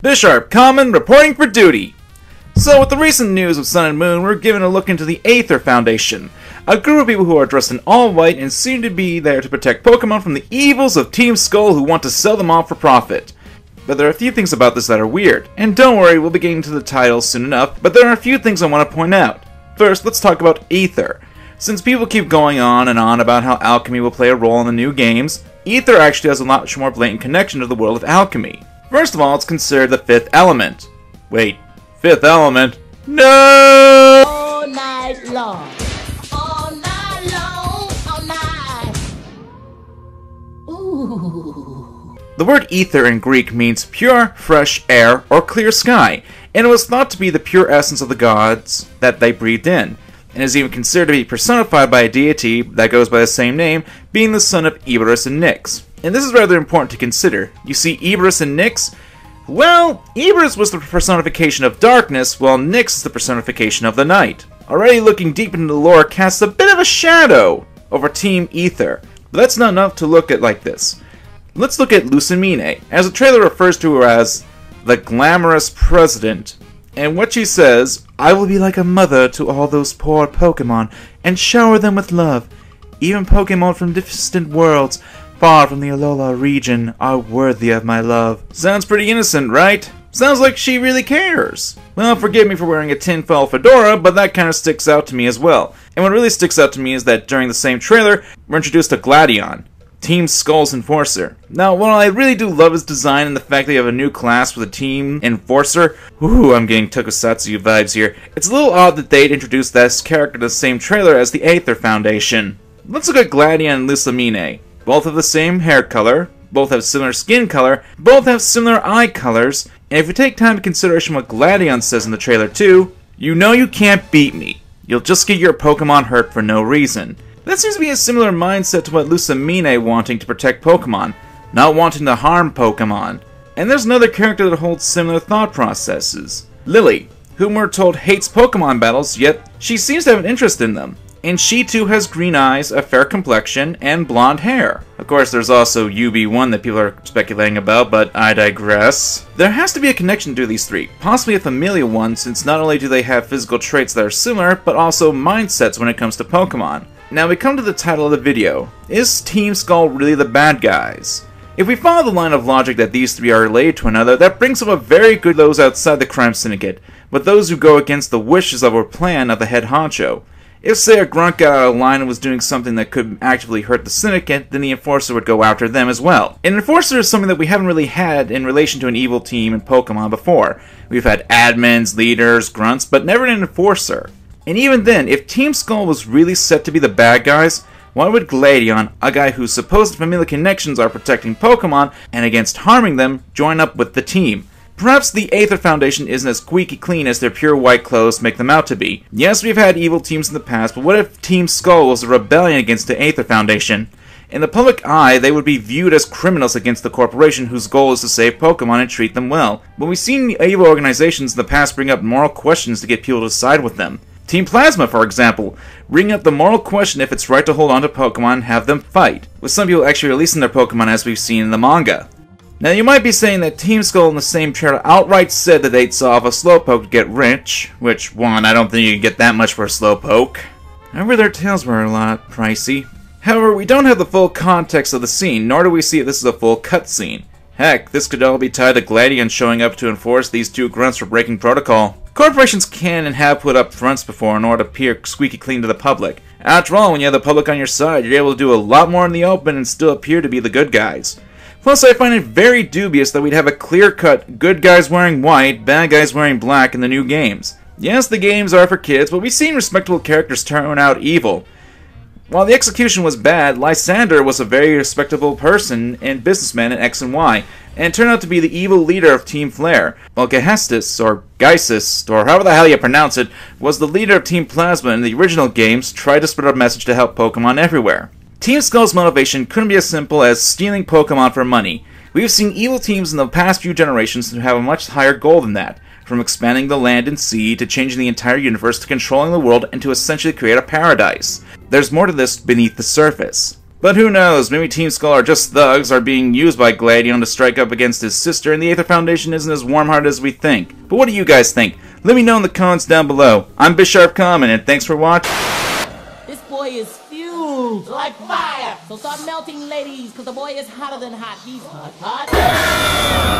Bisharp Common reporting for duty. So with the recent news of Sun and Moon, we're given a look into the Aether Foundation, a group of people who are dressed in all white and seem to be there to protect Pokemon from the evils of Team Skull who want to sell them off for profit. But there are a few things about this that are weird, and don't worry, we'll be getting to the title soon enough, but there are a few things I want to point out. First, let's talk about Aether. Since people keep going on and on about how alchemy will play a role in the new games, Aether actually has a much more blatant connection to the world of alchemy. First of all, it's considered the fifth element. Wait, fifth element? No! All night long. All night long. All night. Ooh. The word ether in Greek means pure, fresh air or clear sky, and it was thought to be the pure essence of the gods that they breathed in, and is even considered to be personified by a deity that goes by the same name, being the son of Erebus and Nyx. And this is rather important to consider. You see, Erebus and Nyx? Well, Erebus was the personification of darkness, while Nyx is the personification of the night. Already looking deep into the lore casts a bit of a shadow over Team Aether, but that's not enough to look at like this. Let's look at Lucamine, as the trailer refers to her as the glamorous president. And what she says, "I will be like a mother to all those poor Pokemon and shower them with love. Even Pokemon from distant worlds, far from the Alola region, are worthy of my love." Sounds pretty innocent, right? Sounds like she really cares. Well, forgive me for wearing a tinfoil fedora, but that kind of sticks out to me as well. And what really sticks out to me is that during the same trailer, we're introduced to Gladion, Team Skull's Enforcer. Now, while I really do love his design and the fact that you have a new class with a Team Enforcer, ooh, I'm getting Tokusatsu vibes here, it's a little odd that they'd introduced this character to the same trailer as the Aether Foundation. Let's look at Gladion and Lucamine. Both have the same hair color, both have similar skin color, both have similar eye colors, and if you take time to consideration what Gladion says in the trailer too, you know you can't beat me. You'll just get your Pokemon hurt for no reason. That seems to be a similar mindset to what Lucamine wanting to protect Pokemon, not wanting to harm Pokemon. And there's another character that holds similar thought processes. Lily, whom we're told hates Pokemon battles, yet she seems to have an interest in them. And she too has green eyes, a fair complexion, and blonde hair. Of course, there's also UB1 that people are speculating about, but I digress. There has to be a connection to these three, possibly a familial one, since not only do they have physical traits that are similar, but also mindsets when it comes to Pokemon. Now we come to the title of the video. Is Team Skull really the bad guys? If we follow the line of logic that these three are related to another, that brings up a very good those outside the crime syndicate, but those who go against the wishes of or plan of the head honcho. If, say, a grunt got out of line and was doing something that could actively hurt the syndicate, then the Enforcer would go after them as well. An Enforcer is something that we haven't really had in relation to an evil team in Pokemon before. We've had admins, leaders, grunts, but never an Enforcer. And even then, if Team Skull was really set to be the bad guys, why would Gladion, a guy whose supposed familiar connections are protecting Pokemon and against harming them, join up with the team? Perhaps the Aether Foundation isn't as squeaky clean as their pure white clothes make them out to be. Yes, we've had evil teams in the past, but what if Team Skull was a rebellion against the Aether Foundation? In the public eye, they would be viewed as criminals against the corporation whose goal is to save Pokemon and treat them well. But we've seen evil organizations in the past bring up moral questions to get people to side with them. Team Plasma, for example, bring up the moral question if it's right to hold on to Pokemon and have them fight, with some people actually releasing their Pokemon as we've seen in the manga. Now you might be saying that Team Skull in the same trailer outright said that they'd sell off a Slowpoke to get rich, which, one, I don't think you can get that much for a Slowpoke. However, their tails were a lot pricey. However, we don't have the full context of the scene, nor do we see if this is a full cutscene. Heck, this could all be tied to Gladion showing up to enforce these two grunts for breaking protocol. Corporations can and have put up fronts before in order to appear squeaky clean to the public. After all, when you have the public on your side, you're able to do a lot more in the open and still appear to be the good guys. Plus, I find it very dubious that we'd have a clear-cut good guys wearing white, bad guys wearing black in the new games. Yes, the games are for kids, but we've seen respectable characters turn out evil. While the execution was bad, Lysander was a very respectable person and businessman in X and Y, and turned out to be the evil leader of Team Flare, while Gehestus, or Geisis, or however the hell you pronounce it, was the leader of Team Plasma in the original games, tried to spread a message to help Pokemon everywhere. Team Skull's motivation couldn't be as simple as stealing Pokemon for money. We've seen evil teams in the past few generations who have a much higher goal than that, from expanding the land and sea to changing the entire universe to controlling the world and to essentially create a paradise. There's more to this beneath the surface. But who knows, maybe Team Skull are just thugs, are being used by Gladion to strike up against his sister, and the Aether Foundation isn't as warm-hearted as we think. But what do you guys think? Let me know in the comments down below. I'm Bisharp Common, and thanks for watching. This boy is fused like fire. So start melting, ladies, because the boy is hotter than hot. He's hot, hot.